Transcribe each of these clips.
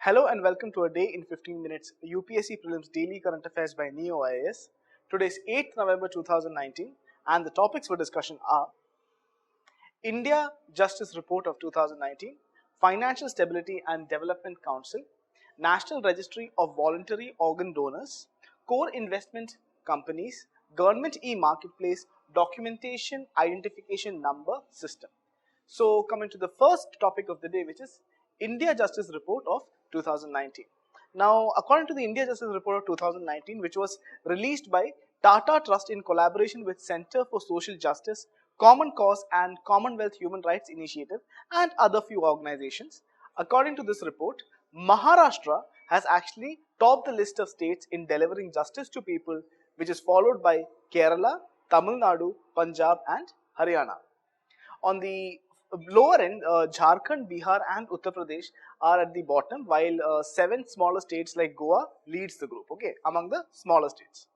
Hello and welcome to a day in 15 minutes UPSC Prelims Daily Current Affairs by Ekam IAS. Today is 8th November 2019 and the topics for discussion are India Justice Report of 2019, Financial Stability and Development Council, National Registry of Voluntary Organ Donors, Core Investment Companies, Government e-Marketplace, Documentation Identification Number System. So coming to the first topic of the day, which is India Justice Report of 2019. Now, according to the India Justice Report of 2019, which was released by Tata Trust in collaboration with Center for Social Justice, Common Cause and Commonwealth Human Rights Initiative and other few organizations, according to this report, Maharashtra has actually topped the list of states in delivering justice to people, which is followed by Kerala, Tamil Nadu, Punjab and Haryana. On the lower end, Jharkhand, Bihar and Uttar Pradesh are at the bottom, while 7 smaller states like Goa leads the group, okay, among the smaller states.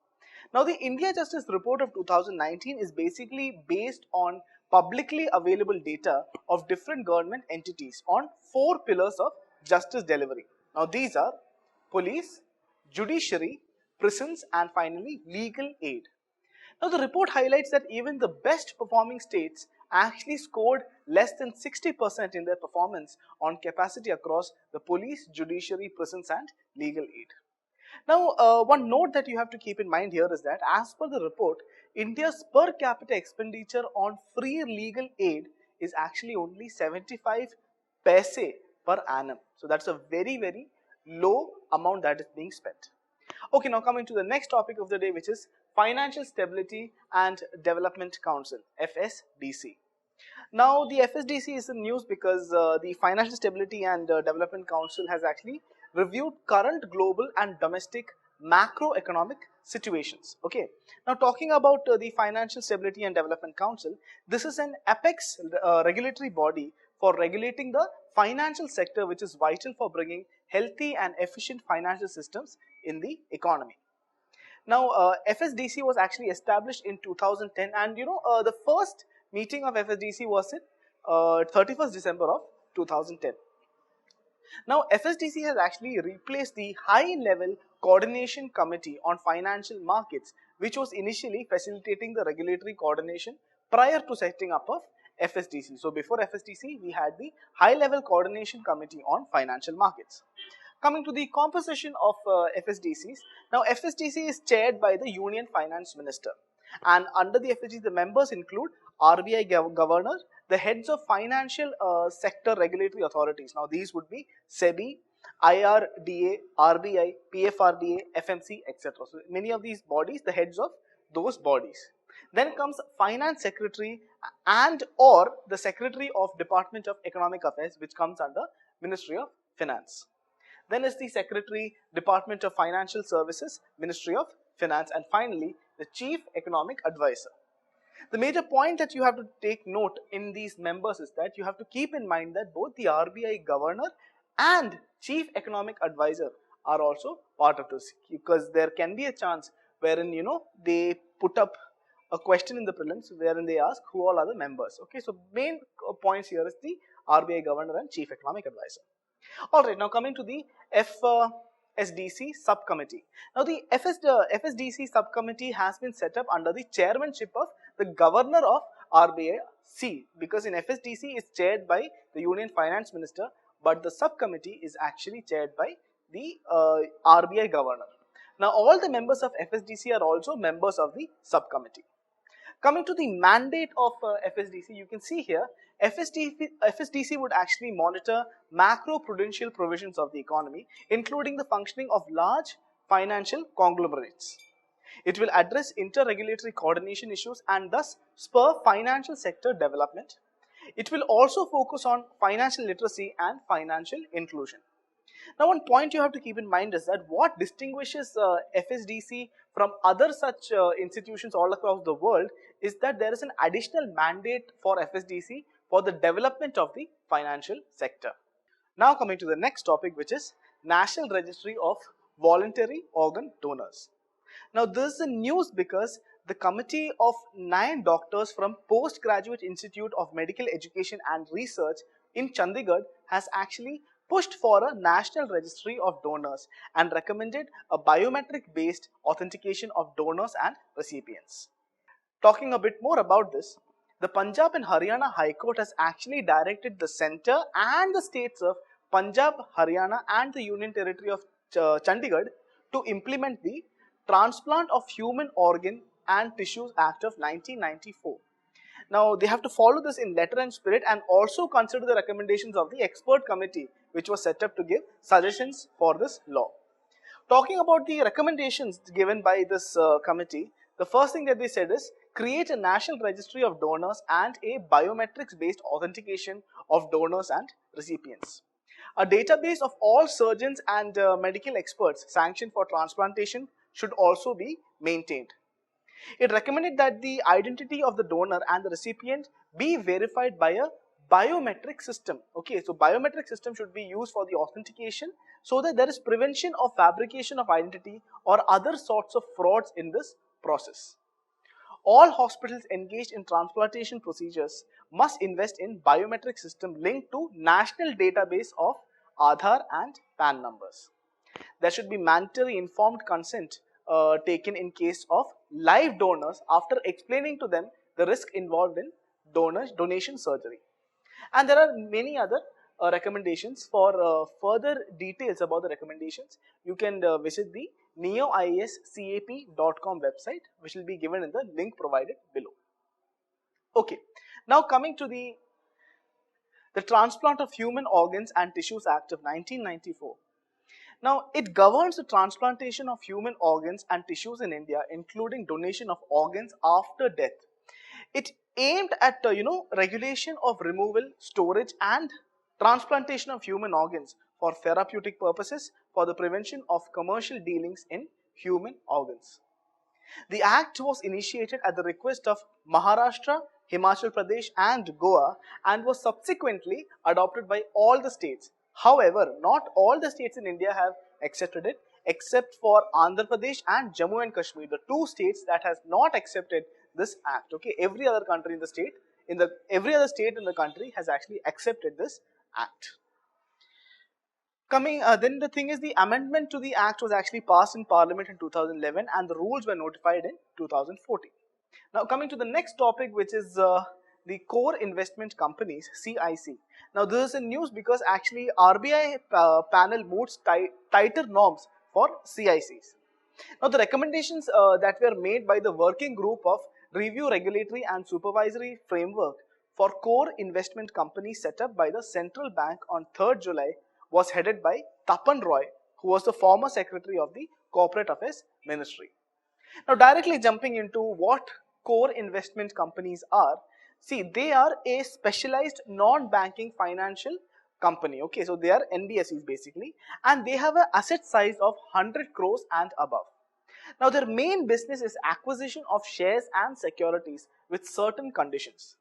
Now, the India Justice Report of 2019 is basically based on publicly available data of different government entities on 4 pillars of justice delivery. Now, these are police, judiciary, prisons and finally legal aid. Now, the report highlights that even the best performing states actually scored less than 60% in their performance on capacity across the police, judiciary, prisons and legal aid. Now, one note that you have to keep in mind here is that as per the report, India's per capita expenditure on free legal aid is actually only 75 paise per annum. So that's a very low amount that is being spent. Okay, now coming to the next topic of the day, which is Financial Stability and Development Council, FSDC. Now, the FSDC is in news because the Financial Stability and Development Council has actually reviewed current global and domestic macroeconomic situations. Okay, now talking about the Financial Stability and Development Council, this is an apex regulatory body for regulating the financial sector, which is vital for bringing healthy and efficient financial systems in the economy. Now, FSDC was actually established in 2010 and the first meeting of FSDC was in 31st December of 2010. Now, FSDC has actually replaced the high-level coordination committee on financial markets, which was initially facilitating the regulatory coordination prior to setting up of FSDC. So, before FSDC, we had the high-level coordination committee on financial markets. Coming to the composition of FSDCs, now FSDC is chaired by the Union Finance Minister, and under the FSDC the members include RBI Governor, the heads of financial sector regulatory authorities. Now these would be SEBI, IRDA, RBI, PFRDA, FMC, etc. So many of these bodies, the heads of those bodies. Then comes Finance Secretary and or the Secretary of Department of Economic Affairs, which comes under Ministry of Finance. Then is the Secretary, Department of Financial Services, Ministry of Finance, and finally the Chief Economic Advisor. The major point that you have to take note in these members is that you have to keep in mind that both the RBI Governor and Chief Economic Advisor are also part of this, because there can be a chance wherein they put up a question in the prelims wherein they ask who all are the members. Okay, so main points here is the RBI Governor and Chief Economic Advisor. Alright, now coming to the FSDC subcommittee. Now the FSDC subcommittee has been set up under the chairmanship of the Governor of RBIC, because in FSDC is chaired by the Union Finance Minister, but the subcommittee is actually chaired by the RBI Governor. Now all the members of FSDC are also members of the subcommittee. Coming to the mandate of FSDC, you can see here, FSDC would actually monitor macro-prudential provisions of the economy, including the functioning of large financial conglomerates. It will address inter-regulatory coordination issues and thus spur financial sector development. It will also focus on financial literacy and financial inclusion. Now, one point you have to keep in mind is that what distinguishes FSDC from other such institutions all across the world is that there is an additional mandate for FSDC for the development of the financial sector. Now coming to the next topic, which is National Registry of Voluntary Organ Donors. Now this is a news because the committee of 9 doctors from Postgraduate Institute of Medical Education and Research in Chandigarh has actually pushed for a national registry of donors and recommended a biometric based authentication of donors and recipients. Talking a bit more about this, the Punjab and Haryana High Court has actually directed the centre and the states of Punjab, Haryana and the Union Territory of Chandigarh to implement the Transplant of Human Organ and Tissues Act of 1994. Now, they have to follow this in letter and spirit and also consider the recommendations of the expert committee which was set up to give suggestions for this law. Talking about the recommendations given by this committee, the first thing that they said is create a national registry of donors and a biometrics based authentication of donors and recipients. A database of all surgeons and medical experts sanctioned for transplantation should also be maintained. It recommended that the identity of the donor and the recipient be verified by a biometric system. Okay, so biometric system should be used for the authentication so that there is prevention of fabrication of identity or other sorts of frauds in this process. All hospitals engaged in transplantation procedures must invest in biometric system linked to national database of Aadhaar and PAN numbers. There should be mandatory informed consent taken in case of live donors after explaining to them the risk involved in donation surgery. And there are many other recommendations. For further details about the recommendations, you can visit the neoiascap.com website, which will be given in the link provided below. Okay, now coming to the Transplant of Human Organs and Tissues Act of 1994. Now, it governs the transplantation of human organs and tissues in India, including donation of organs after death. It aimed at regulation of removal, storage and transplantation of human organs for therapeutic purposes for the prevention of commercial dealings in human organs. The act was initiated at the request of Maharashtra, Himachal Pradesh and Goa and was subsequently adopted by all the states. However, not all the states in India have accepted it except for Andhra Pradesh and Jammu and Kashmir, the two states that has not accepted this act. Okay, every other country in the state, every other state in the country has actually accepted this act. Then the thing is, the amendment to the act was actually passed in Parliament in 2011 and the rules were notified in 2014. Now coming to the next topic, which is the core investment companies, CIC. Now this is in news because actually RBI panel moved tighter norms for CICs. Now the recommendations that were made by the working group of Review Regulatory and Supervisory Framework for core investment companies set up by the Central Bank on 3rd July was headed by Tapan Roy, who was the former Secretary of the Corporate Affairs Ministry. Now directly jumping into what core investment companies are, see, they are a specialized non-banking financial company. Okay, so they are NBFCs basically, and they have an asset size of 100 crores and above. Now their main business is acquisition of shares and securities with certain conditions.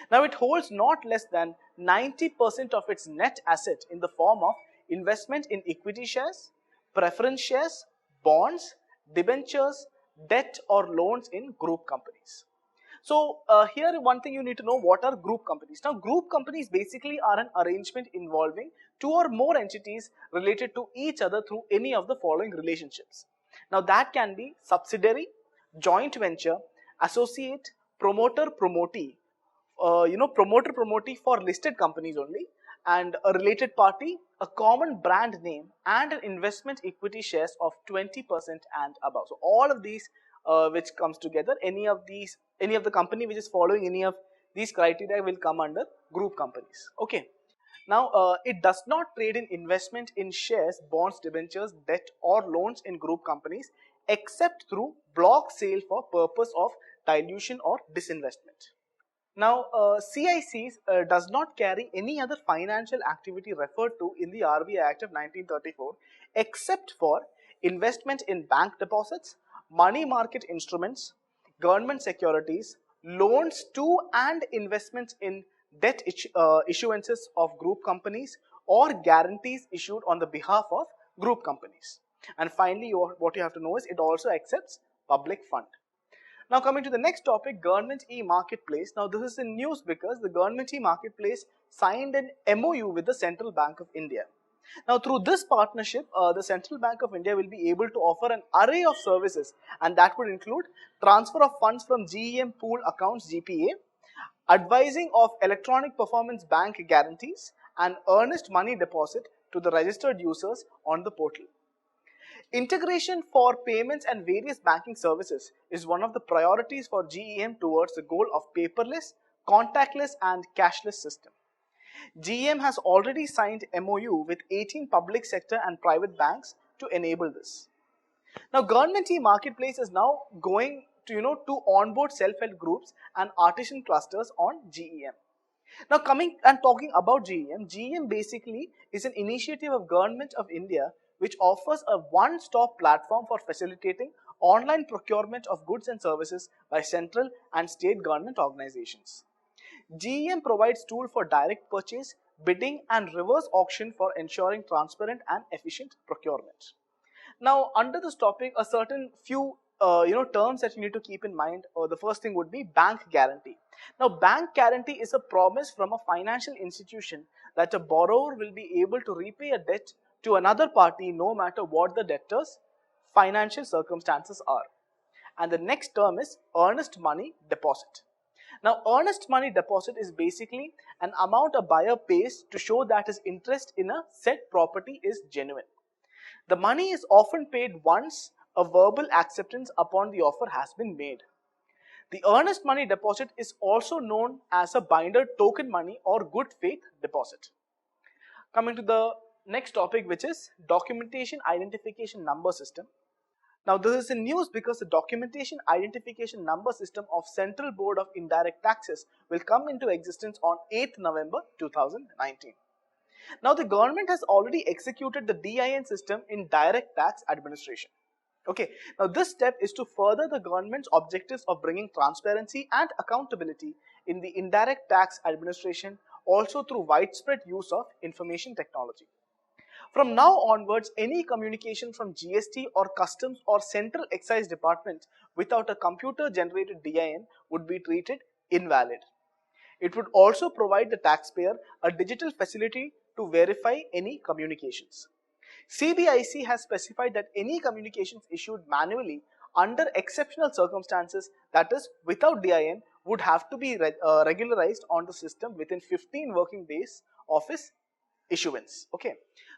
Now it holds not less than 90% of its net asset in the form of investment in equity shares, preference shares, bonds, debentures, debt or loans in group companies. So here one thing you need to know, what are group companies? Now group companies basically are an arrangement involving two or more entities related to each other through any of the following relationships. Now that can be subsidiary, joint venture, associate, promoter-promotee, promoter-promotee for listed companies only, and a related party, a common brand name and an investment equity shares of 20% and above. So all of these which comes together, any of the company which is following any of these criteria will come under group companies. Okay. Now it does not trade in investment in shares, bonds, debentures, debt or loans in group companies except through block sale for purpose of dilution or disinvestment. Now, CICs does not carry any other financial activity referred to in the RBI Act of 1934 except for investment in bank deposits, money market instruments, government securities, loans to and investments in debt issuances of group companies or guarantees issued on the behalf of group companies. And finally, what you have to know is it also accepts public fund. Now coming to the next topic, Government e-Marketplace. Now this is in news because the Government e-Marketplace signed an MOU with the Central Bank of India. Now, through this partnership, the Central Bank of India will be able to offer an array of services, and that would include transfer of funds from GEM pool accounts GPA, advising of electronic performance bank guarantees, and earnest money deposit to the registered users on the portal. Integration for payments and various banking services is one of the priorities for GEM towards the goal of paperless, contactless, and cashless system. GEM has already signed MOU with 18 public sector and private banks to enable this. Now, Government e-Marketplace is now going to onboard self-help groups and artisan clusters on GEM. Now, coming and talking about GEM, GEM basically is an initiative of Government of India which offers a one-stop platform for facilitating online procurement of goods and services by central and state government organizations. GEM provides tools for direct purchase, bidding, and reverse auction for ensuring transparent and efficient procurement. Now, under this topic, a certain few terms that you need to keep in mind. The first thing would be bank guarantee. Now, bank guarantee is a promise from a financial institution that a borrower will be able to repay a debt to another party no matter what the debtor's financial circumstances are. And the next term is earnest money deposit. Now, earnest money deposit is basically an amount a buyer pays to show that his interest in a said property is genuine. The money is often paid once a verbal acceptance upon the offer has been made. The earnest money deposit is also known as a binder token money or good faith deposit. Coming to the next topic, which is documentation identification number system. Now, this is in news because the documentation identification number system of Central Board of Indirect Taxes will come into existence on 8th November 2019. Now, the government has already executed the DIN system in direct tax administration. Okay, now this step is to further the government's objectives of bringing transparency and accountability in the indirect tax administration, also through widespread use of information technology. From now onwards, any communication from GST or Customs or Central Excise Department without a computer-generated DIN would be treated invalid. It would also provide the taxpayer a digital facility to verify any communications. CBIC has specified that any communications issued manually under exceptional circumstances, that is without DIN, would have to be regularized on the system within 15 working days of its issuance. Okay,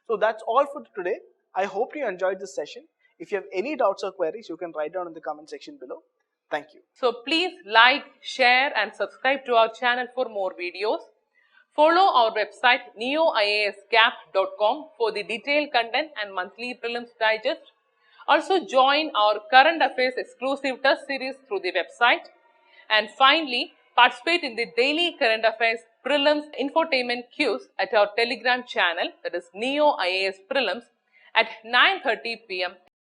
so that's all for today. I hope you enjoyed this session. If you have any doubts or queries, you can write down in the comment section below. Thank you. So please like, share and subscribe to our channel for more videos. Follow our website neoiasgap.com for the detailed content and monthly prelims digest. Also join our current affairs exclusive test series through the website. And finally, participate in the daily current affairs prelims infotainment quiz at our Telegram channel, that is Neo IAS Prelims, at 9:30 p.m.